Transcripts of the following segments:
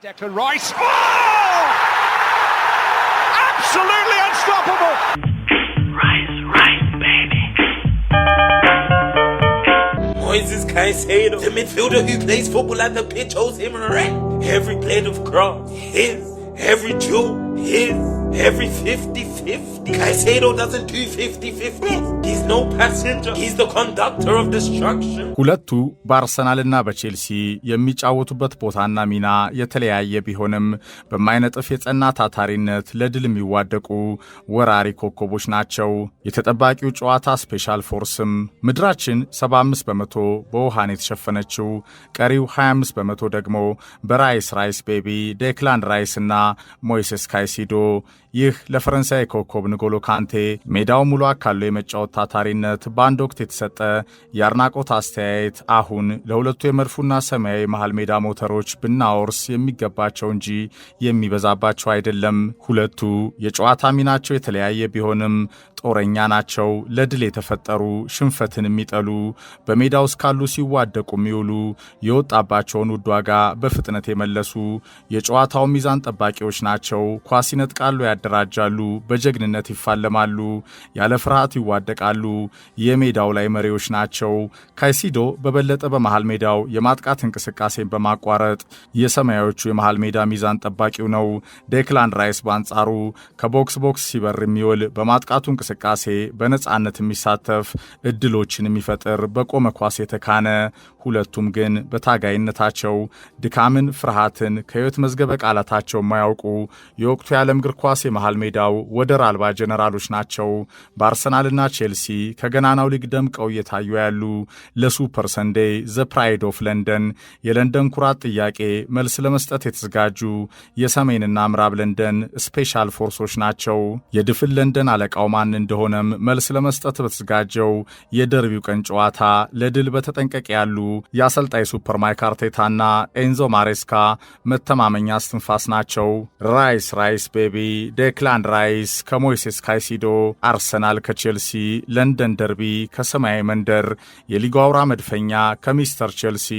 Declan Rice. Oh! Absolutely unstoppable. Rice, baby. Moises Caicedo, the midfielder who plays football at the pitch, owes him rent. Every blade of grass, his. Every jewel, his. Every 50-50. Caicedo doesn't do 50-50. He's no passenger. He's the conductor of destruction. ሁለቱ በአርሰናልና በቼልሲ የሚጫወቱበት ቦታና ሚና የተለያየ ቢሆንም በማይነጥፍ የጸና ታታሪነት ለድል የሚዋደቁ ወራሪ ኮከቦች ናቸው። የተጠባቂው ጨዋታ ስፔሻል ፎርስም ምድራችን 75% በውሃን የተሸፈነችው ቀሪው 25% ደግሞ በራይስ ቤቢ ዴክላን ራይስና ሞይሴስ ካይሲዶ ይህ ለፈረንሳይ ኮከብ ንጎሎ ካንቴ ሜዳው ሙሉ አካሎ የመጫወት ታታሪነት በአንድ ወቅት የተሰጠ የአድናቆት አስተያየት አሁን ለሁለቱ የመድፉና ሰማያዊ መሃል ሜዳ ሞተሮች ብናወርስ የሚገባቸው እንጂ የሚበዛባቸው አይደለም። ሁለቱ የጨዋታ ሚናቸው የተለያየ ቢሆንም ጦረኛ ናቸው። ለድል የተፈጠሩ ሽንፈትን የሚጠሉ በሜዳ ውስጥ ካሉ ሲዋደቁ የሚውሉ የወጣባቸውን ውድ ዋጋ በፍጥነት የመለሱ የጨዋታው ሚዛን ጠባቂዎች ናቸው። ኳስ ይነጥቃሉ፣ ያደራጃሉ፣ በጀግንነት ይፋለማሉ፣ ያለ ፍርሃት ይዋደቃሉ። የሜዳው ላይ መሪዎች ናቸው። ካይሲዶ በበለጠ በመሃል ሜዳው የማጥቃት እንቅስቃሴን በማቋረጥ የሰማያዎቹ የመሃል ሜዳ ሚዛን ጠባቂው ነው። ዴክላን ራይስ በአንጻሩ ከቦክስ ሲበር የሚውል በማጥቃቱ እንቅስቃሴ በነጻነት የሚሳተፍ እድሎችን የሚፈጥር በቆመ ኳስ የተካነ ሁለቱም ግን በታጋይነታቸው ድካምን፣ ፍርሃትን ከህይወት መዝገበ ቃላታቸው የማያውቁ የወቅቱ የዓለም እግር ኳስ የመሃል ሜዳው ወደር አልባ ጀነራሎች ናቸው። በአርሰናልና ቼልሲ ከገናናው ሊግ ደምቀው እየታዩ ያሉ ለሱፐር ሰንዴይ ዘ ፕራይድ ኦፍ ለንደን የለንደን ኩራት ጥያቄ መልስ ለመስጠት የተዘጋጁ የሰሜንና ምዕራብ ለንደን ስፔሻል ፎርሶች ናቸው። የድፍን ለንደን አለቃው ማን እንደሆነም መልስ ለመስጠት በተዘጋጀው የደርቢው ቀን ጨዋታ ለድል በተጠንቀቅ ያሉ የአሰልጣኝ ሱፐር ማይክ አርቴታና ኤንዞ ማሬስካ መተማመኛ እስትንፋስ ናቸው። ራይስ ቤቢ ዴክላን ራይስ ከሞይሴስ ካይሲዶ፣ አርሰናል ከቼልሲ፣ ለንደን ደርቢ ከሰማያዊ መንደር፣ የሊጉ አውራ መድፈኛ ከሚስተር ቼልሲ።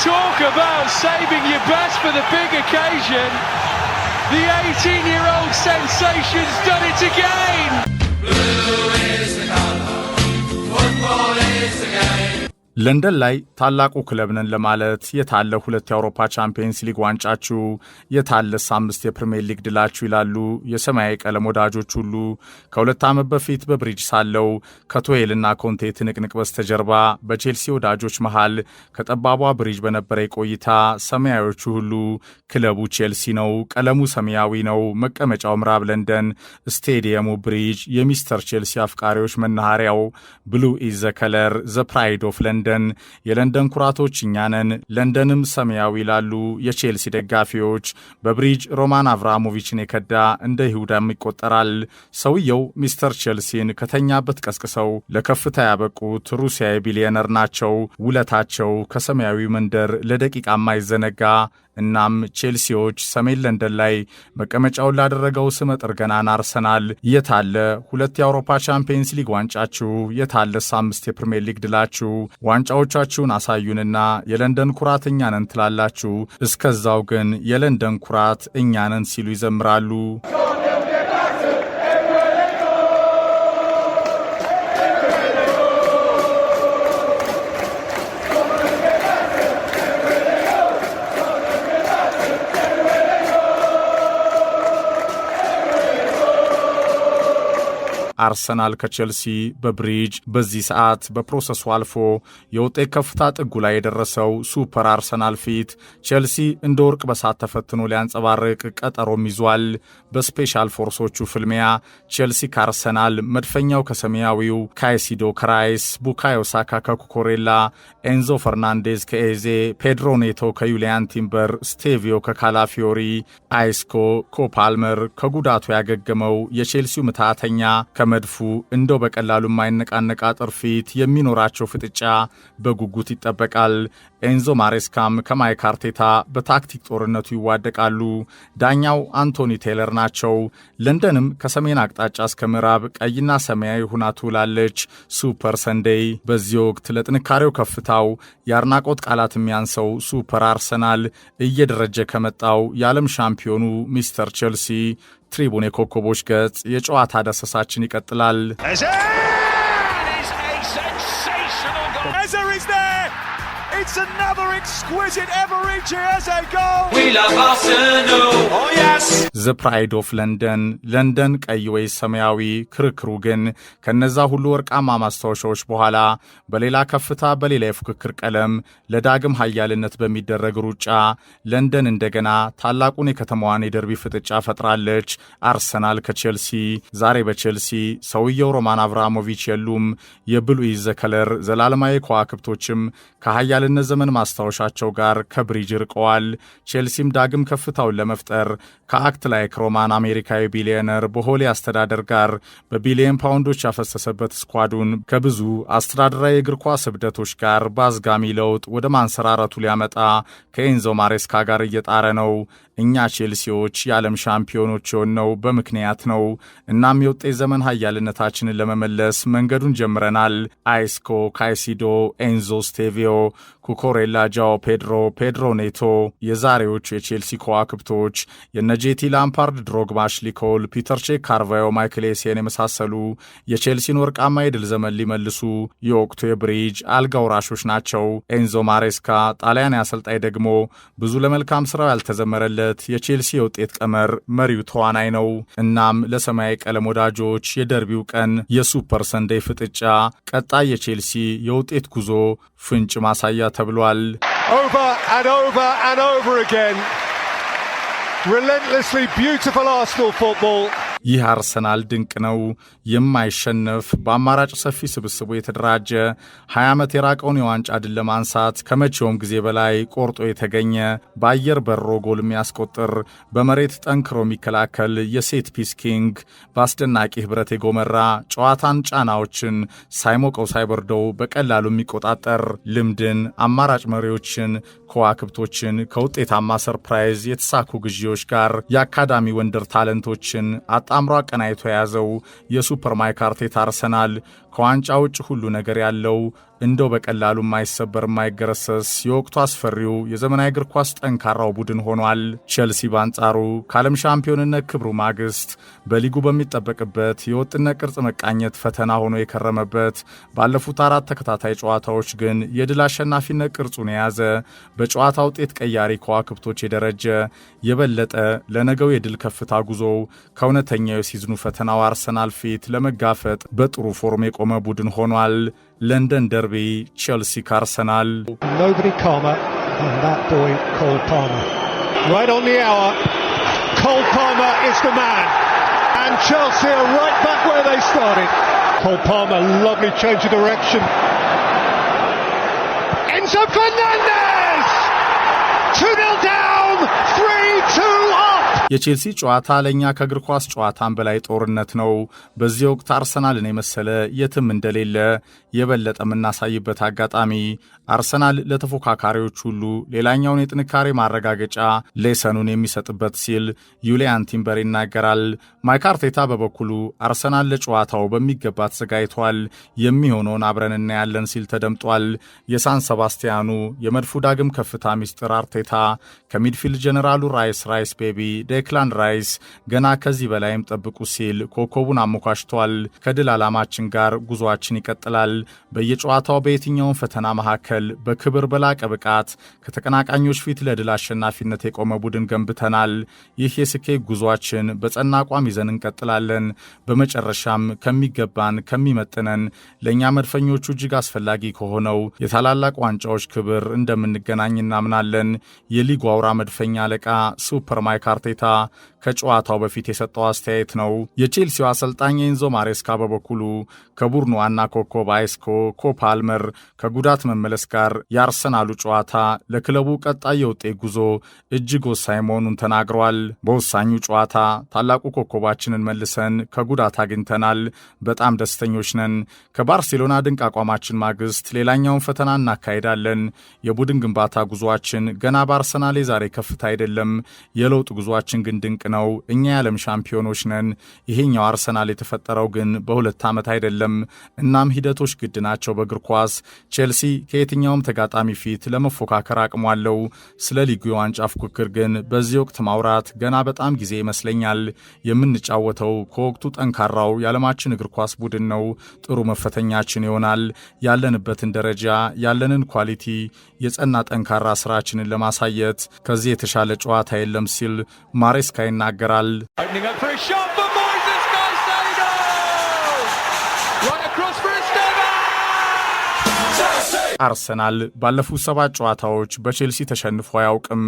Talk about saving your best for the big occasion. The 18-year-old sensation's done it again. Blue is the color, football is the game. ለንደን ላይ ታላቁ ክለብ ነን ለማለት የታለ 2 የአውሮፓ ቻምፒየንስ ሊግ ዋንጫችሁ፣ የታለ 5 የፕሪሚየር ሊግ ድላችሁ ይላሉ የሰማያዊ ቀለም ወዳጆች ሁሉ። ከ2 ዓመት በፊት በብሪጅ ሳለው ከቶሄልና ኮንቴ ትንቅንቅ በስተጀርባ በቼልሲ ወዳጆች መሃል ከጠባቧ ብሪጅ በነበረ ቆይታ ሰማያዊዎቹ ሁሉ ክለቡ ቼልሲ ነው፣ ቀለሙ ሰማያዊ ነው፣ መቀመጫው ምዕራብ ለንደን፣ ስቴዲየሙ ብሪጅ፣ የሚስተር ቼልሲ አፍቃሪዎች መናኸሪያው፣ ብሉ ኢዝ ዘ ከለር ዘ ፕራይድ ኦፍ ለንደን፣ የለንደን ኩራቶች እኛ ነን፣ ለንደንም ሰማያዊ ይላሉ የቼልሲ ደጋፊዎች። በብሪጅ ሮማን አብራሞቪችን የከዳ እንደ ይሁዳም ይቆጠራል። ሰውየው ሚስተር ቼልሲን ከተኛበት ቀስቅሰው ለከፍታ ያበቁት ሩሲያዊ ቢሊዮነር ናቸው። ውለታቸው ከሰማያዊ መንደር ለደቂቃ የማይዘነጋ። እናም ቼልሲዎች ሰሜን ለንደን ላይ መቀመጫውን ላደረገው ስመጥር ገናና አርሰናል የታለ 2 የአውሮፓ ቻምፒየንስ ሊግ ዋንጫችሁ፣ የታለ 5 የፕሪሚየር ሊግ ድላችሁ፣ ዋንጫዎቻችሁን አሳዩንና የለንደን ኩራት እኛ ነን ትላላችሁ። እስከዛው ግን የለንደን ኩራት እኛ ነን ሲሉ ይዘምራሉ። አርሰናል ከቼልሲ በብሪጅ በዚህ ሰዓት በፕሮሰሱ አልፎ የውጤት ከፍታ ጥጉ ላይ የደረሰው ሱፐር አርሰናል ፊት ቼልሲ እንደ ወርቅ በሳት ተፈትኖ ሊያንጸባርቅ ቀጠሮም ይዟል። በስፔሻል ፎርሶቹ ፍልሚያ ቼልሲ ከአርሰናል፣ መድፈኛው ከሰማያዊው፣ ካይሲዶ ከራይስ፣ ቡካዮ ሳካ ከኩኮሬላ፣ ኤንዞ ፈርናንዴዝ ከኤዜ፣ ፔድሮ ኔቶ ከዩሊያን ቲምበር፣ ስቴቪዮ ከካላፊዮሪ፣ አይስኮ ኮፓልመር ከጉዳቱ ያገገመው የቼልሲው ምታተኛ መድፉ እንደው በቀላሉ የማይነቃነቅ አጥር ፊት የሚኖራቸው ፍጥጫ በጉጉት ይጠበቃል። ኤንዞ ማሬስካም ከማይክ አርቴታ በታክቲክ ጦርነቱ ይዋደቃሉ። ዳኛው አንቶኒ ቴይለር ናቸው። ለንደንም ከሰሜን አቅጣጫ እስከ ምዕራብ ቀይና ሰማያዊ ሁና ትውላለች። ሱፐር ሰንዴይ። በዚህ ወቅት ለጥንካሬው ከፍታው የአድናቆት ቃላት የሚያንሰው ሱፐር አርሰናል እየደረጀ ከመጣው የዓለም ሻምፒዮኑ ሚስተር ቼልሲ ትሪቡን የኮከቦች ገጽ የጨዋታ ዳሰሳችን ይቀጥላል። It's another exquisite Eberechi Eze goal. We love Arsenal. Oh yes. The Pride of London. ለንደን ቀይ ወይ ሰማያዊ? ክርክሩ ግን ከነዛ ሁሉ ወርቃማ ማስታወሻዎች በኋላ በሌላ ከፍታ በሌላ የፉክክር ቀለም ለዳግም ኃያልነት በሚደረግ ሩጫ ለንደን እንደገና ታላቁን የከተማዋን የደርቢ ፍጥጫ ፈጥራለች። አርሰናል ከቼልሲ። ዛሬ በቼልሲ ሰውየው ሮማን አብራሞቪች የሉም። የብሉይ ዘከለር ዘላለማዊ ከዋክብቶችም ከኃያልነት ዘመን ማስታወሻቸው ጋር ከብሪጅ ርቀዋል። ቼልሲም ዳግም ከፍታውን ለመፍጠር ከአክት ላይ ሮማን አሜሪካዊ ቢሊዮነር በሆሊ አስተዳደር ጋር በቢሊዮን ፓውንዶች ያፈሰሰበት ስኳዱን ከብዙ አስተዳደራዊ የእግር ኳስ እብደቶች ጋር በአዝጋሚ ለውጥ ወደ ማንሰራረቱ ሊያመጣ ከኤንዞ ማሬስካ ጋር እየጣረ ነው። እኛ ቼልሲዎች የዓለም ሻምፒዮኖች የሆነው በምክንያት ነው። እናም የውጤት ዘመን ኃያልነታችንን ለመመለስ መንገዱን ጀምረናል። አይስኮ፣ ካይሲዶ፣ ኤንዞ ስቴቪዮ፣ ኩኮሬላ፣ ጃኦ ፔድሮ ኔቶ የዛሬዎቹ የቼልሲ ከዋክብቶች የነጄቲ ላምፓርድ፣ ድሮግባ፣ አሽሊ ኮል፣ ፒተር ቼክ፣ ካርቫዮ፣ ማይክል ኤሴን የመሳሰሉ የቼልሲን ወርቃማ የድል ዘመን ሊመልሱ የወቅቱ የብሪጅ አልጋ ወራሾች ናቸው። ኤንዞ ማሬስካ ጣሊያን አሰልጣኝ ደግሞ ብዙ ለመልካም ስራው ያልተዘመረለት የቼልሲ የውጤት ቀመር መሪው ተዋናይ ነው። እናም ለሰማያዊ ቀለም ወዳጆች የደርቢው ቀን የሱፐር ሰንዴይ ፍጥጫ ቀጣይ የቼልሲ የውጤት ጉዞ ፍንጭ ማሳያ ተብሏል። Over and over and over again. Relentlessly beautiful Arsenal football. ይህ አርሰናል ድንቅ ነው። የማይሸነፍ በአማራጭ ሰፊ ስብስቡ የተደራጀ 20 ዓመት የራቀውን የዋንጫ ድል ለማንሳት ከመቼውም ጊዜ በላይ ቆርጦ የተገኘ በአየር በሮ ጎል የሚያስቆጥር በመሬት ጠንክሮ የሚከላከል የሴት ፒስ ኪንግ በአስደናቂ ህብረት የጎመራ ጨዋታን ጫናዎችን ሳይሞቀው ሳይበርደው በቀላሉ የሚቆጣጠር ልምድን አማራጭ መሪዎችን ከዋክብቶችን ከውጤታማ ሰርፕራይዝ የተሳኩ ግዢዎች ጋር የአካዳሚ ወንደር ታለንቶችን አጣምሮ አቀናይቶ የያዘው የሱፐር ማይክ አርቴታ አርሰናል ከዋንጫ ውጭ ሁሉ ነገር ያለው እንደው በቀላሉ የማይሰበር የማይገረሰስ የወቅቱ አስፈሪው የዘመናዊ እግር ኳስ ጠንካራው ቡድን ሆኗል። ቼልሲ በአንጻሩ ከዓለም ሻምፒዮንነት ክብሩ ማግስት በሊጉ በሚጠበቅበት የወጥነት ቅርጽ መቃኘት ፈተና ሆኖ የከረመበት ባለፉት 4 ተከታታይ ጨዋታዎች ግን የድል አሸናፊነት ቅርጹን የያዘ በጨዋታ ውጤት ቀያሪ ከዋክብቶች የደረጀ የበለጠ ለነገው የድል ከፍታ ጉዞው ከእውነተኛው የሲዝኑ ፈተናው አርሰናል ፊት ለመጋፈጥ በጥሩ ፎርም የቆመ ቡድን ሆኗል። ለንደን ደርቢ ቼልሲ ከአርሰናል። Nobody calmer than that boy Cole Palmer. Right on the hour. Cole Palmer is the man. And Chelsea are right back where they started. Cole Palmer, lovely change of direction. Enzo Fernandez! 2-0 down, 3-2 up. የቼልሲ ጨዋታ ለኛ ከእግር ኳስ ጨዋታን በላይ ጦርነት ነው። በዚህ ወቅት አርሰናልን የመሰለ የትም እንደሌለ የበለጠ የምናሳይበት አጋጣሚ አርሰናል ለተፎካካሪዎች ሁሉ ሌላኛውን የጥንካሬ ማረጋገጫ ሌሰኑን የሚሰጥበት ሲል ዩሊያን ቲምበር ይናገራል። ማይክ አርቴታ በበኩሉ አርሰናል ለጨዋታው በሚገባ ተዘጋጅቷል፣ የሚሆነውን አብረን እናያለን ሲል ተደምጧል። የሳን ሰባስቲያኑ የመድፉ ዳግም ከፍታ ሚስጥር አርቴታ ከሚድፊልድ ጀነራሉ ራይስ ቤቢ ዴክላን ራይስ ገና ከዚህ በላይም ጠብቁ ሲል ኮከቡን አሞካሽቷል። ከድል ዓላማችን ጋር ጉዞአችን ይቀጥላል። በየጨዋታው በየትኛውም ፈተና መካከል በክብር በላቀ ብቃት ከተቀናቃኞች ፊት ለድል አሸናፊነት የቆመ ቡድን ገንብተናል። ይህ የስኬት ጉዞአችን በጸና አቋም ይዘን እንቀጥላለን። በመጨረሻም ከሚገባን ከሚመጥነን ለእኛ መድፈኞቹ እጅግ አስፈላጊ ከሆነው የታላላቅ ዋንጫዎች ክብር እንደምንገናኝ እናምናለን። የሊጉ አውራ መድፈኛ አለቃ ሱፐር ማይክ አርቴታ ከጨዋታው በፊት የሰጠው አስተያየት ነው። የቼልሲው አሰልጣኝ ኤንዞ ማሬስካ በበኩሉ ከቡድኑ ዋና ኮከብ አይስኮ ኮፓልመር ከጉዳት መመለስ ጋር የአርሰናሉ ጨዋታ ለክለቡ ቀጣይ የውጤት ጉዞ እጅግ ወሳኝ መሆኑን ተናግሯል። በወሳኙ ጨዋታ ታላቁ ኮከባችንን መልሰን ከጉዳት አግኝተናል። በጣም ደስተኞች ነን። ከባርሴሎና ድንቅ አቋማችን ማግስት ሌላኛውን ፈተና እናካሄዳለን። የቡድን ግንባታ ጉዟችን ገና በአርሰናል የዛሬ ከፍታ አይደለም። የለውጥ ጉዟችን ግን ድንቅ ነው። እኛ የዓለም ሻምፒዮኖች ነን። ይሄኛው አርሰናል የተፈጠረው ግን በ2 ዓመት አይደለም። እናም ሂደቶች ግድ ናቸው በእግር ኳስ። ቼልሲ ከየትኛውም ተጋጣሚ ፊት ለመፎካከር አቅሟለው። ስለ ሊጉ የዋንጫ ፉክክር ግን በዚህ ወቅት ማውራት ገና በጣም ጊዜ ይመስለኛል። የምንጫወተው ከወቅቱ ጠንካራው የዓለማችን እግር ኳስ ቡድን ነው። ጥሩ መፈተኛችን ይሆናል። ያለንበትን ደረጃ፣ ያለንን ኳሊቲ፣ የጸና ጠንካራ ስራችንን ለማሳየት ከዚህ የተሻለ ጨዋታ የለም ሲል ማሬስካ ይናገራል። አርሰናል ባለፉት 7 ጨዋታዎች በቼልሲ ተሸንፎ አያውቅም።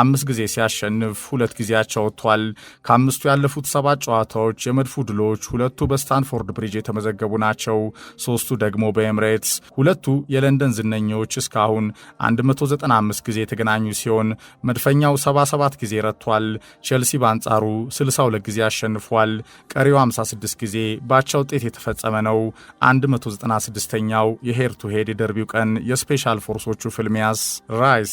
5 ጊዜ ሲያሸንፍ 2 ጊዜ አቻ ወጥቷል። ከአምስቱ ያለፉት 7 ጨዋታዎች የመድፉ ድሎች 2ቱ በስታንፎርድ ብሪጅ የተመዘገቡ ናቸው፣ 3ቱ ደግሞ በኤምሬትስ። 2ቱ የለንደን ዝነኞች እስካሁን 195 ጊዜ የተገናኙ ሲሆን መድፈኛው 77 ጊዜ ረቷል። ቼልሲ በአንጻሩ 62 ጊዜ አሸንፏል። ቀሪው 56 ጊዜ በአቻ ውጤት የተፈጸመ ነው። 196ኛው የሄድ ቱ ሄድ የደርቢው ቀን የስፔሻል ፎርሶቹ ፍልሚያስ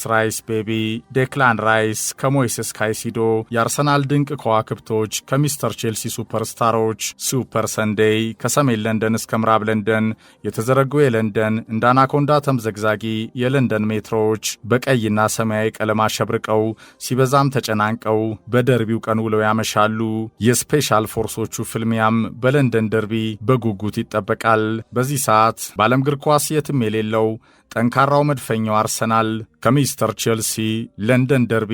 ራይስ ቤቢ ዴክላን ራይስ ከሞይሴስ ካይሲዶ የአርሰናል ድንቅ ከዋክብቶች ከሚስተር ቼልሲ ሱፐርስታሮች ሱፐር ሰንዴይ ከሰሜን ለንደን እስከ ምዕራብ ለንደን የተዘረጉ የለንደን እንደ አናኮንዳ ተምዘግዛጊ የለንደን ሜትሮዎች በቀይና ሰማያዊ ቀለም አሸብርቀው ሲበዛም ተጨናንቀው በደርቢው ቀን ውለው ያመሻሉ። የስፔሻል ፎርሶቹ ፍልሚያም በለንደን ደርቢ በጉጉት ይጠበቃል። በዚህ ሰዓት በዓለም እግር ኳስ የትም የሌለው ጠንካራው መድፈኛው አርሰናል ከሚስተር ቼልሲ ለንደን ደርቢ